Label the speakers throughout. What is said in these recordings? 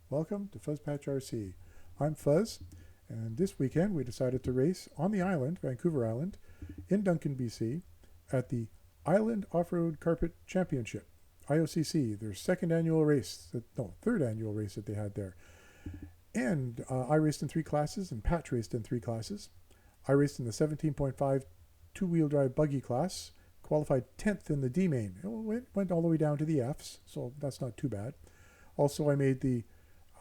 Speaker 1: Welcome to Fuzzpatch RC. I'm Fuzz, and this weekend we decided to race on the island, Vancouver Island, in Duncan, BC, at the Island Off-Road Carpet Championship, IOCC, their third annual race that they had there. And I raced in 3 classes, and Patch raced in 3 classes. I raced in the 17.5 two-wheel drive buggy class, qualified 10th in the D main. It went all the way down to the Fs, so that's not too bad. Also, I made the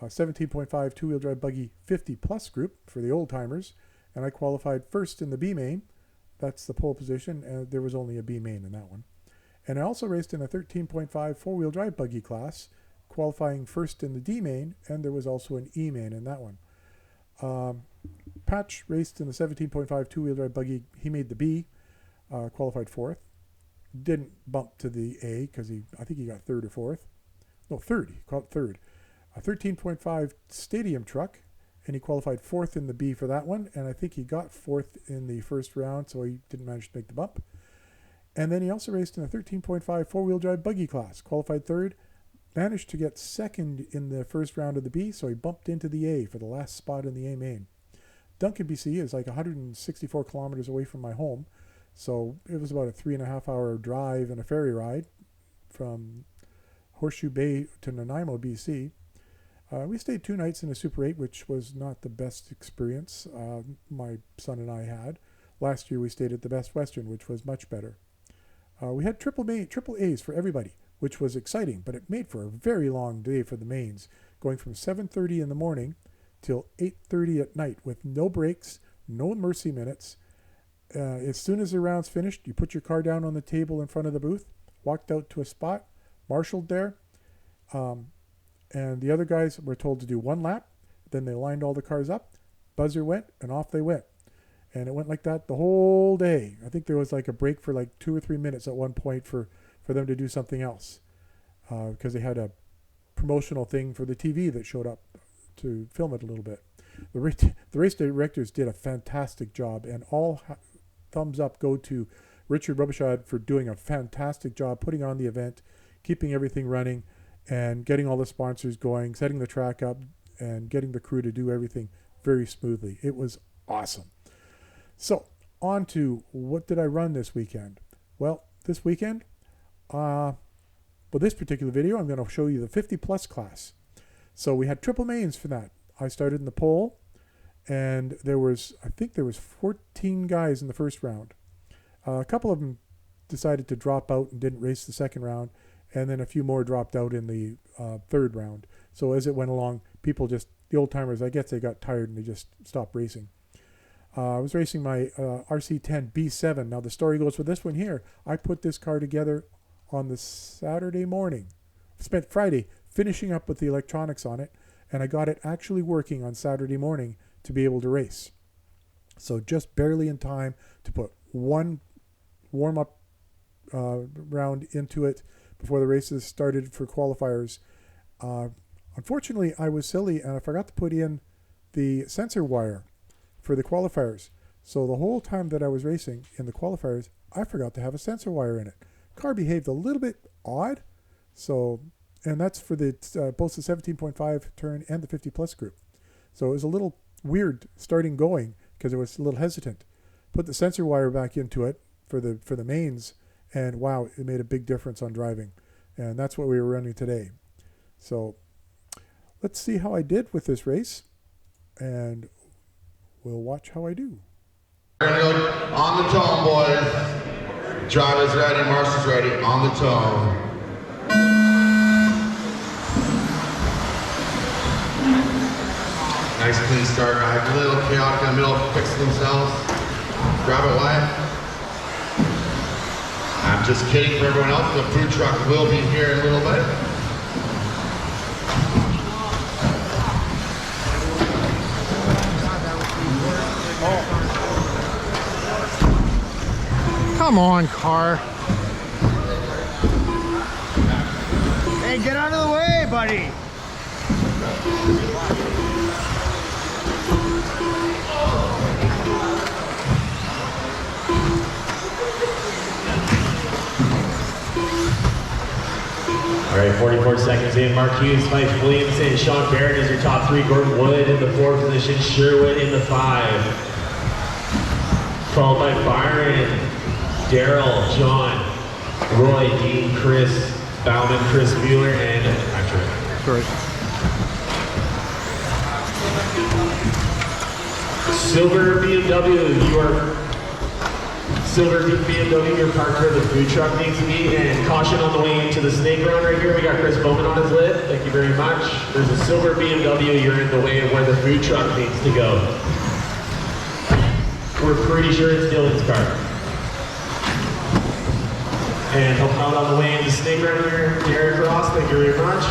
Speaker 1: 17.5 two-wheel drive buggy 50 plus group for the old timers, and I qualified first in the B main. That's the pole position, and there was only a B main in that one. And I also raced in a 13.5 four-wheel drive buggy class, qualifying first in the D main, and there was also an E main in that one. Patch raced in the 17.5 two-wheel drive buggy. He made the B, qualified 4th. Didn't bump to the A because I think he got 3rd or 4th. No, 3rd. He caught 3rd. A 13.5 stadium truck, and he qualified 4th in the B for that one, and I think he got 4th in the first round, so he didn't manage to make the bump. And then he also raced in a 13.5 four-wheel drive buggy class, qualified 3rd, managed to get 2nd in the first round of the B, so he bumped into the A for the last spot in the A main. Duncan, BC is like 164 kilometers away from my home, so it was about a 3.5 hour drive and a ferry ride from Horseshoe Bay to Nanaimo, BC. We stayed 2 nights in a Super 8, which was not the best experience my son and I had. Last year we stayed at the Best Western, which was much better. We had triple A's for everybody, which was exciting, but it made for a very long day for the mains, going from 7:30 in the morning till 8:30 at night with no breaks, no mercy minutes. As soon as the round's finished, you put your car down on the table in front of the booth, walked out to a spot, marshaled there, and the other guys were told to do 1 lap. Then they lined all the cars up, buzzer went, and off they went. And it went like that the whole day. I think there was like a break for like 2 or 3 minutes at one point for them to do something else because they had a promotional thing for the TV that showed up to film it a little bit. The race directors did a fantastic job, and all thumbs up go to Richard Robichaud for doing a fantastic job putting on the event, keeping everything running, and getting all the sponsors going, setting the track up, and getting the crew to do everything very smoothly. It was awesome. So, on to what did I run this weekend? Well, this weekend, for this particular video, I'm going to show you the 50 plus class. So we had triple mains for that. I started in the pole, and I think there was 14 guys in the first round. A couple of them decided to drop out and didn't race the second round, and then a few more dropped out in the third round. So as it went along, the old timers, I guess they got tired and they just stopped racing. I was racing my RC10 B7. Now the story goes with this one here. I put this car together on the Saturday morning. Spent Friday finishing up with the electronics on it, and I got it actually working on Saturday morning to be able to race. So just barely in time to put 1 warm-up round into it before the races started for qualifiers. Unfortunately, I was silly and I forgot to put in the sensor wire for the qualifiers. So the whole time that I was racing in the qualifiers, I forgot to have a sensor wire in it. Car behaved a little bit odd. So, and that's for the both the 17.5 turn and the 50 plus group. So it was a little weird starting going because it was a little hesitant. Put the sensor wire back into it for the mains, and wow, it made a big difference on driving. And that's what we were running today. So let's see how I did with this race, and we'll watch how I do.
Speaker 2: We're going to go on the tone, boys. Drivers ready, marshals ready, on the tone. Nice clean start. I have a little chaotic in the middle, fix themselves. Grab it wide. I'm just kidding for everyone else. The food truck will be here in a little bit.
Speaker 3: Come on, car. Hey, get out of the way, buddy.
Speaker 4: All right, 44 seconds in. Mark Hughes, Mike Williamson, Sean Barrett is your top three. Gordon Wood in the 4th position. Sherwood in the 5. Followed by Byron, Daryl, John, Roy, Dean, Chris, Bauman, Chris Mueller, and Patrick.
Speaker 1: Sorry.
Speaker 4: Silver BMW, you're parked where the food truck needs to be, and caution on the way into the snake run right here. We got Chris Bowman on his lid. Thank you very much. There's a silver BMW, you're in the way of where the food truck needs to go. We're pretty sure it's Dylan's car. And help out on the way into snake run here, Derek Ross, thank you very much.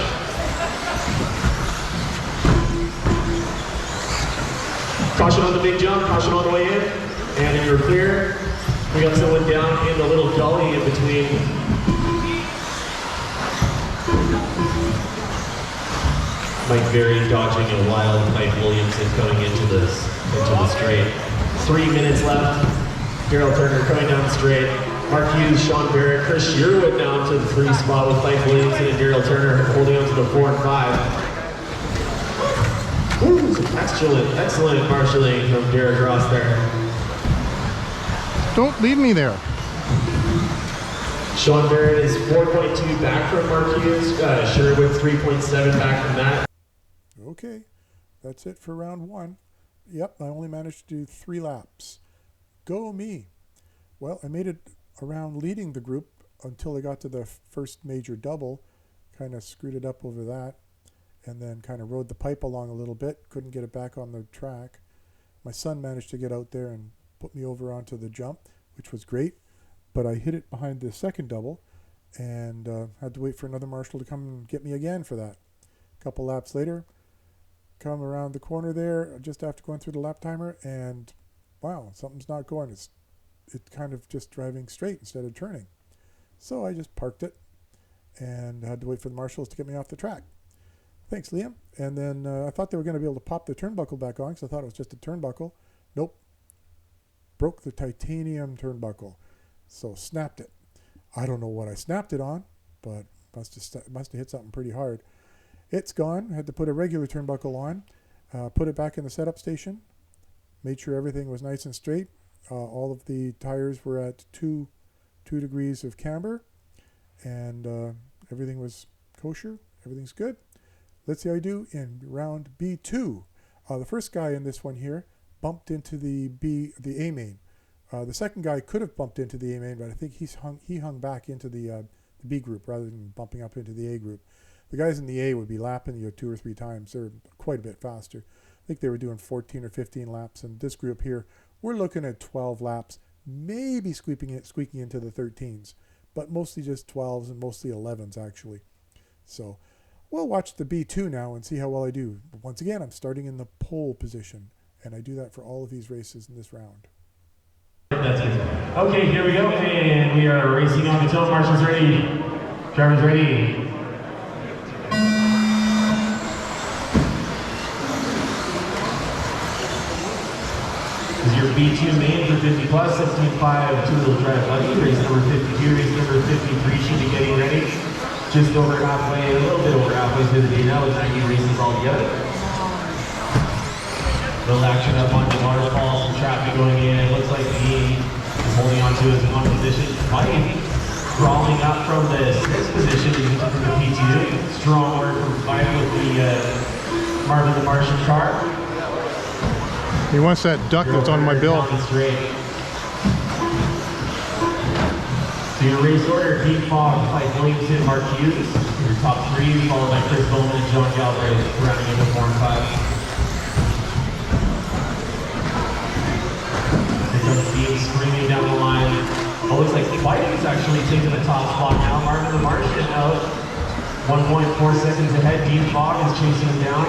Speaker 4: Caution on the big jump, caution on the way in, and then you're clear. We got someone down in the little gully in between. Mike Berry dodging a wild Mike Williamson coming into the straight. 3 minutes left. Daryl Turner coming down the straight. Mark Hughes, Sean Barrett, Chris Sherwood down to the 3 spot with Mike Williamson and Daryl Turner holding on to the 4 and 5. Ooh, some excellent marshalling from Derek Ross there.
Speaker 1: Don't leave me there.
Speaker 4: Sean Barrett is 4.2 back from Mark Hughes. Sherwood 3.7 back from that.
Speaker 1: Okay, that's it for round 1. Yep, I only managed to do 3 laps. Go me. Well, I made it around leading the group until I got to the first major double. Kind of screwed it up over that. And then kind of rode the pipe along a little bit. Couldn't get it back on the track. My son managed to get out there and put me over onto the jump, which was great. But I hit it behind the second double and had to wait for another marshal to come and get me again for that. A couple laps later, come around the corner there just after going through the lap timer, and wow, something's not going. It's kind of just driving straight instead of turning. So I just parked it and had to wait for the marshals to get me off the track. Thanks, Liam. And then I thought they were going to be able to pop the turnbuckle back on because I thought it was just a turnbuckle. Nope. Broke the titanium turnbuckle. So snapped it. I don't know what I snapped it on, but must have hit something pretty hard. It's gone. Had to put a regular turnbuckle on. Put it back in the setup station. Made sure everything was nice and straight. All of the tires were at 2 degrees of camber. And everything was kosher. Everything's good. Let's see how I do in round B2. The first guy in this one here bumped into the A main. The second guy could have bumped into the A main, but I think he hung back into the B group rather than bumping up into the A group. The guys in the A would be lapping you 2 or 3 times. They're quite a bit faster. I think they were doing 14 or 15 laps. And this group here, we're looking at 12 laps, maybe squeaking into the 13s, but mostly just 12s and mostly 11s actually. So we'll watch the B2 now and see how well I do. But once again, I'm starting in the pole position, and I do that for all of these races in this round.
Speaker 4: That's it. Okay, here we go, and we are racing on the tilt. Marshals ready. Drivers ready. This is your B2 main for 50 plus, 17.5 two-wheel drive buggy. Race number 52, race number 53 should be getting ready. Just over halfway, a little bit over halfway through the day now with 90 races all together. Little action up on the waterfall, some traffic going in. It looks like he is holding on to his one position. Fighting, crawling up from the 6th position into the P2. Strong work from fighting with the Marvin the Martian car.
Speaker 1: He wants that duck that's on my bill.
Speaker 4: So your race order, Pete Fogg, Mike Williamson, Mark Hughes. Your top 3, followed by Chris Bowman and John Galbraith, rounding into 4 and 5. Screaming down the line. Oh, looks like Biden's actually taking the top spot now. Marvin the Martian out 1.4 seconds ahead. Dean Fogg is chasing him down.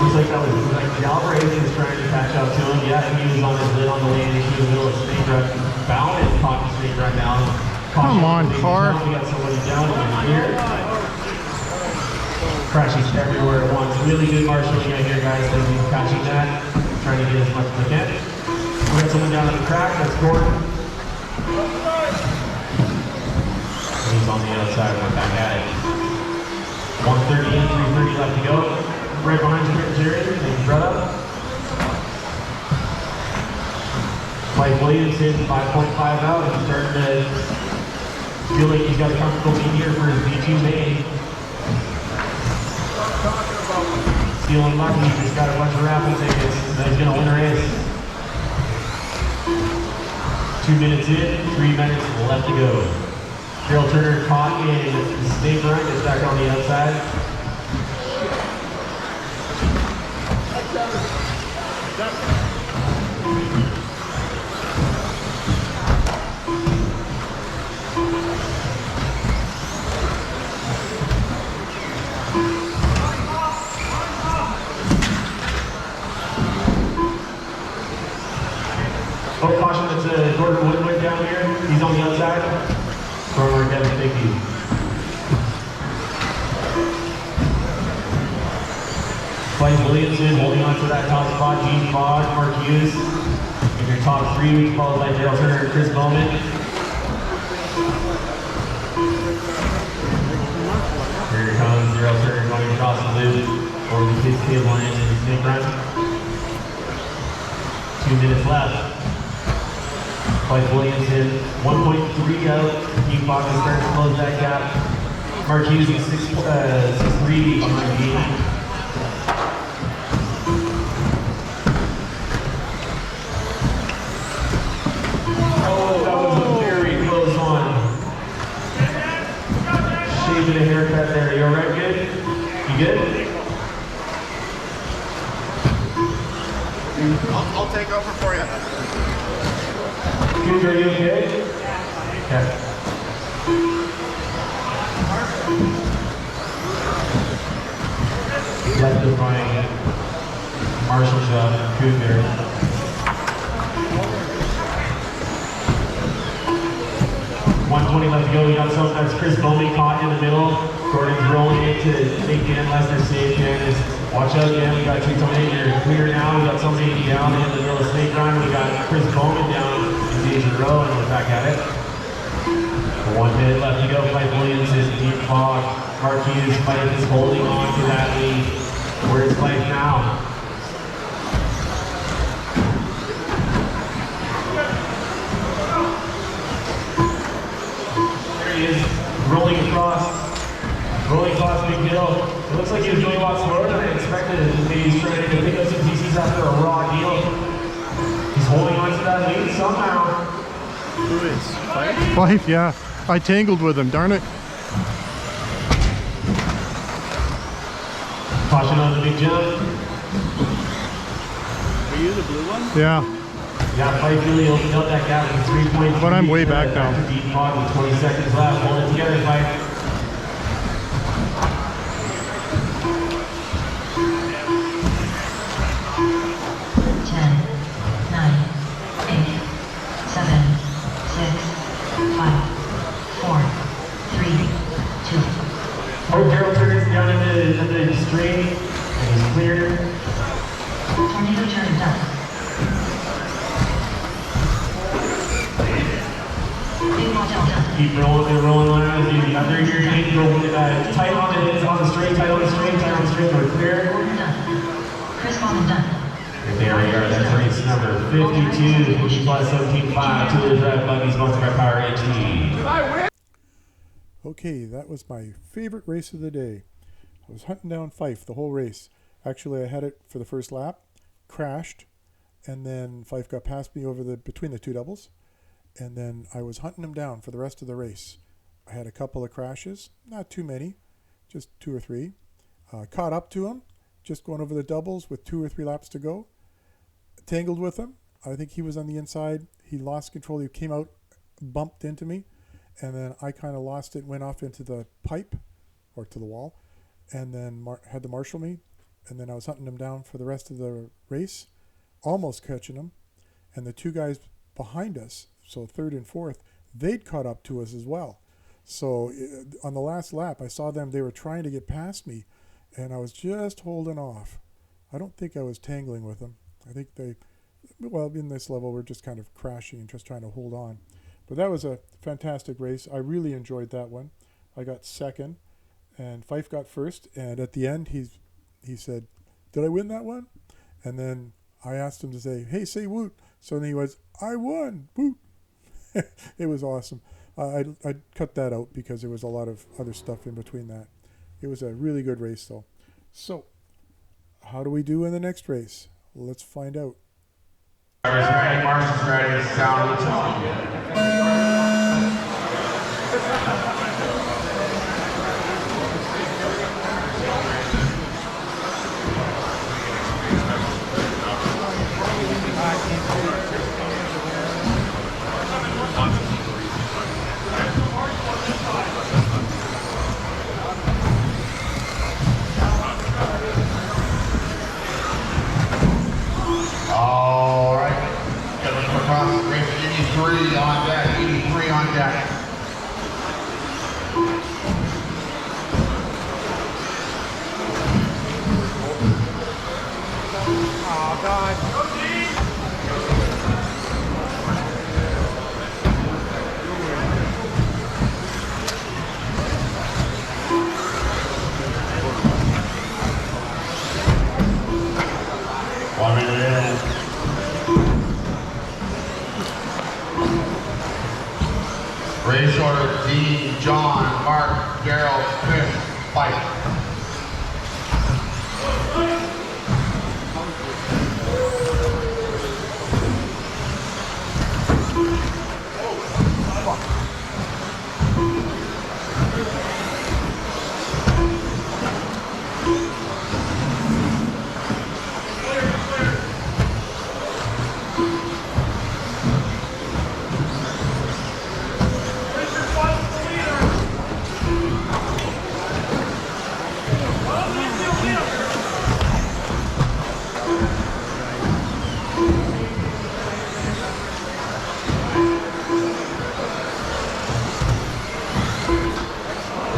Speaker 4: Looks like that was like Galbraith is trying to catch up to him. Yeah, he was on his lid on the way into the middle of the snake run. Bound is caught the snake run now.
Speaker 1: Come on, car.
Speaker 4: We got somebody down in here. Crashes everywhere at once. Really good marshalling out here, guys. Thank you for catching that. Trying to get as much as I can. We got someone down on the track, that's Gordon. He's He's on the outside, we're back at it. 130 in, 330 left to go. Right behind Xerun and Greta. Mike Williams in 5.5 out. He's starting to feel like he's got a comfortable lead here for his B2 main. Feeling lucky, he's got a bunch of raffle tickets that he's going to win a race. 2 minutes in, 3 minutes left to go. Gerald Turner caught in the snake run, gets back on the outside. Oh, caution, that's Gordon Woodward down here. He's on the outside. Forward, Kevin Dickey. Clyde Williamson holding on to that top spot. Gene Fogg, Mark Hughes. In your top three, we followed by Daryl Turner and Chris Bowman. Here comes Daryl Turner going across the loop over the kids' table line in the snake run. 2 minutes left. Clyde Williamson, 1.3 out. Gene Fogg is starting to close that gap. Mark Hughes is 6'3" behind Gene. Oh, that was a very close one. Shaving a haircut there. You alright, good? You good?
Speaker 3: I'll take over for you.
Speaker 4: Good, are you okay? Okay. Left of my Marshall shot, Cougar. 120 left to go. We got some. That's Chris Bowman caught in the middle. Gordon's rolling it to make Dan Lester safe. Watch out, Dan. We got two coming in here. Clear now. We got somebody down in the middle of snake run. We got Chris Bowman down in danger row, and we're back at it. 1 minute left to go. Mike Williams is deep fog. Mark Hughes is holding on to that lead. Where's Mike now? Is rolling across Big Hill. It looks like he was doing a lot slower than I expected. He's trying to pick up some pieces after a raw deal. He's holding on to that lead somehow.
Speaker 3: Who is? Fife?
Speaker 5: Fife, yeah. I tangled with him, darn it.
Speaker 4: Caution on the big jump.
Speaker 3: Are you the blue one?
Speaker 5: Yeah.
Speaker 4: Yeah, Fife really opened up that gap with 3.3.
Speaker 5: But I'm way back now.
Speaker 4: Deep fog with 20 seconds left. Hold it together, Fife.
Speaker 6: 10, 9, 8, 7, 6, 5, 4, 3, 2.
Speaker 4: Oh, Gerald Turner's down in the straight. And he's clear.
Speaker 6: Tornado turn done.
Speaker 4: Keep rolling around. Under your knee, go tight on the straight, tight on the straight, we're clear.
Speaker 6: Chris Bowman done.
Speaker 4: And there we are, that's race number 52, plus 17.5, two-wheel drive buggy sponsored by Power HT.
Speaker 1: Okay, that was my favorite race of the day. I was hunting down Fife the whole race. Actually, I had it for the first lap, crashed, and then Fife got past me between the two doubles. And then I was hunting him down for the rest of the race. I had a couple of crashes, not too many, just 2 or 3. Caught up to him, just going over the doubles with 2 or 3 laps to go. Tangled with him. I think he was on the inside. He lost control. He came out, bumped into me, and then I kind of lost it, went off into the pipe or to the wall, and then had to marshal me. And then I was hunting him down for the rest of the race, almost catching him. And the two guys behind us, so third and fourth, they'd caught up to us as well. So on the last lap, I saw them, they were trying to get past me, and I was just holding off. I don't think I was tangling with them. I think in this level, we're just kind of crashing and just trying to hold on. But that was a fantastic race. I really enjoyed that one. I got second, and Fife got first. And at the end, he said, "Did I win that one?" And then I asked him to say, "Hey, say woot." So then he was, "I won, woot." It was awesome. I cut that out because there was a lot of other stuff in between that. It was a really good race, though. So, how do we do in the next race? Let's find out.
Speaker 2: Drivers ready, marshals ready, sound of the tone. All right, get looking across race 83 on deck, 83 on deck.
Speaker 3: Oh, God.
Speaker 2: One minute in. Race order: Dean, John, Mark, Daryl, Chris, Fife.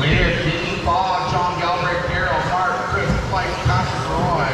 Speaker 2: Leader: Dean, Bob, John Galbraith, Daryl, Mark, Chris, Fife, Patrick, Roy.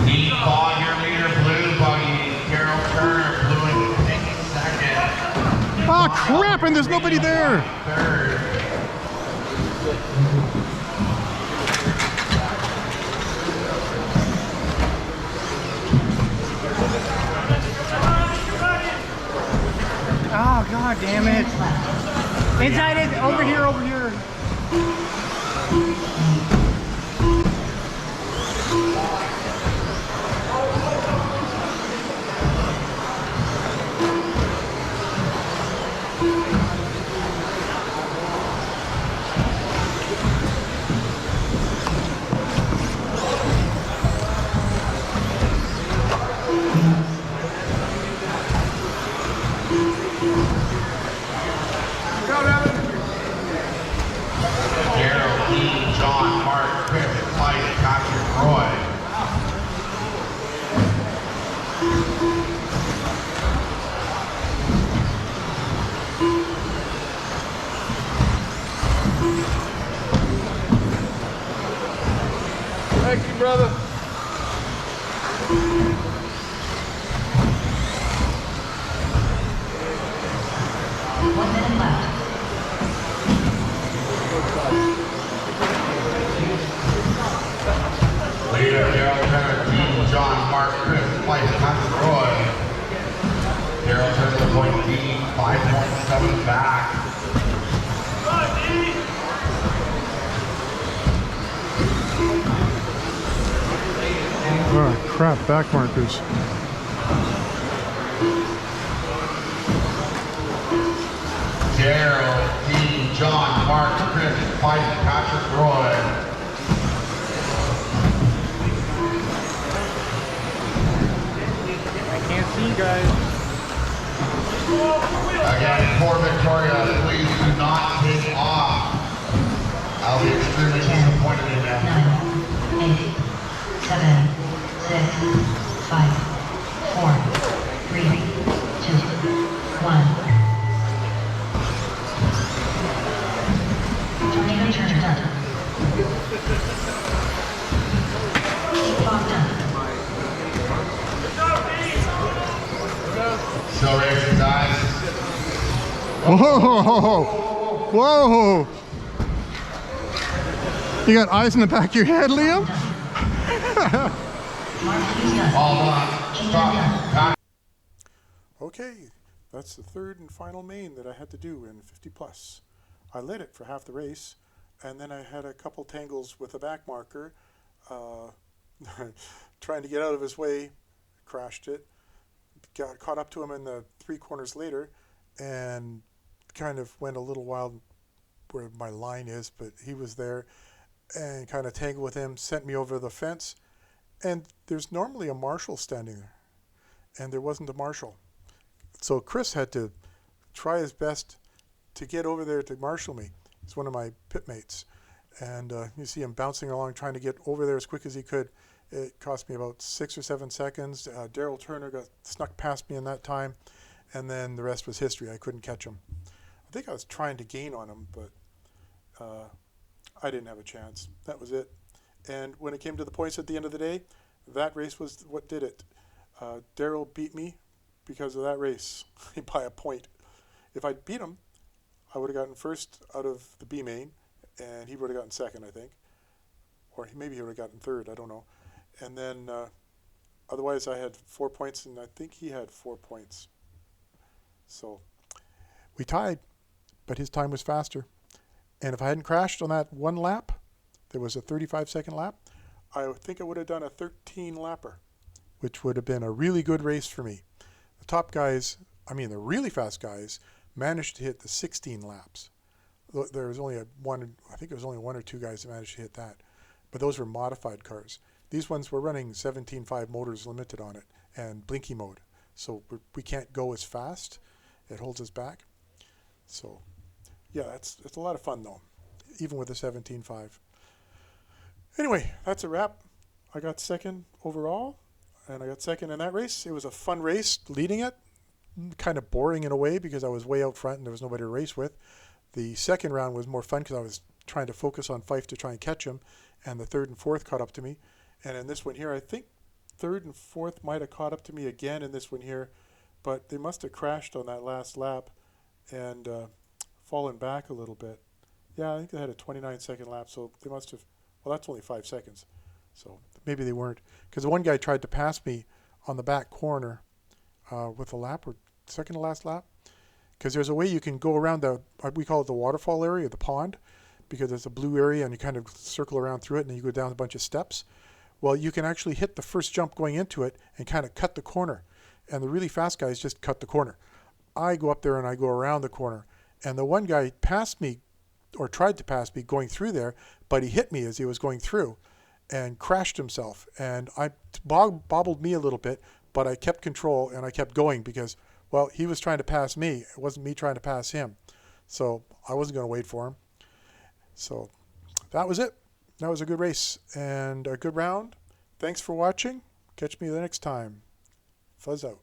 Speaker 2: Dean, Bob, your leader, blue buggy. Carol Turner, blue and pink, second.
Speaker 5: Oh, crap, and there's nobody there.
Speaker 2: Third.
Speaker 3: Oh, God damn it. Inside it. Over here, over here.
Speaker 2: Daryl, Dean, John, Mark, Chris, Fife, Patrick, Roy.
Speaker 3: Thank you, brother.
Speaker 6: 1 minute left.
Speaker 2: Leader: Daryl Turner, Dean, John, Mark, Chris, Fife, Patrick, Roy. Daryl Turner, the point, Dean, 5.7 back.
Speaker 5: Oh, crap, back markers.
Speaker 2: Daryl, Dean, John, Mark, Chris, Mike, Patrick, Roy.
Speaker 3: I can't see, guys.
Speaker 2: Again, for Victoria, please do not take off. I'll be extremely disappointed in that.
Speaker 6: 9, 8, 7, 6, 5, 4, 3, 2, 1. Tornado turn done. Fog done.
Speaker 2: Still racing, guys.
Speaker 5: Whoa! Whoa! You got eyes in the back of your head, Liam?
Speaker 2: All done. Stop.
Speaker 1: Okay, that's the third and final main that I had to do in 50 plus. I lit it for half the race, and then I had a couple tangles with a back marker, trying to get out of his way, crashed it, got caught up to him in the 3 corners later, and kind of went a little wild where my line is, but he was there, and kind of tangled with him, sent me over the fence, and there's normally a marshal standing there, and there wasn't a marshal. So Chris had to try his best to get over there to marshal me. He's one of my pit mates, and you see him bouncing along trying to get over there as quick as he could. It cost me about 6 or 7 seconds. Daryl Turner got snuck past me in that time, and then the rest was history. I couldn't catch him. I think I was trying to gain on him, but I didn't have a chance. That was it. And when it came to the points at the end of the day, that race was what did it. Daryl beat me because of that race by a point. If I'd beat him, I would have gotten first out of the B main, and he would have gotten second, I think. Or maybe he would have gotten third, I don't know. And then otherwise I had 4 points, and I think he had 4 points. So we tied, but his time was faster. And if I hadn't crashed on that one lap, there was a 35-second lap, I think I would have done a 13-lapper, which would have been a really good race for me. The top guys, I mean the really fast guys, managed to hit the 16 laps. There was only I think it was only 1 or 2 guys that managed to hit that. But those were modified cars. These ones were running 17.5 motors limited on it and blinky mode. So we can't go as fast. It holds us back. So yeah, it's a lot of fun though, even with the 17.5. Anyway, that's a wrap. I got second overall, and I got second in that race. It was a fun race leading it. Kind of boring in a way because I was way out front and there was nobody to race with. The second round was more fun because I was trying to focus on Fife to try and catch him, and the third and fourth caught up to me. And in this one here, I think third and fourth might have caught up to me again in this one here, but they must have crashed on that last lap and fallen back a little bit. Yeah, I think they had a 29-second lap, so they must have, well, that's only 5 seconds. So maybe they weren't. Because the one guy tried to pass me on the back corner with a lap, or second to last lap. Because there's a way you can go around we call it the waterfall area, the pond, because there's a blue area and you kind of circle around through it and then you go down a bunch of steps. Well, you can actually hit the first jump going into it and kind of cut the corner. And the really fast guys just cut the corner. I go up there and I go around the corner. And the one guy passed me, or tried to pass me going through there, but he hit me as he was going through and crashed himself. And I bobbled me a little bit, but I kept control and I kept going because, well, he was trying to pass me. It wasn't me trying to pass him. So I wasn't going to wait for him. So that was it. That was a good race and a good round. Thanks for watching. Catch me the next time. Fuzz out.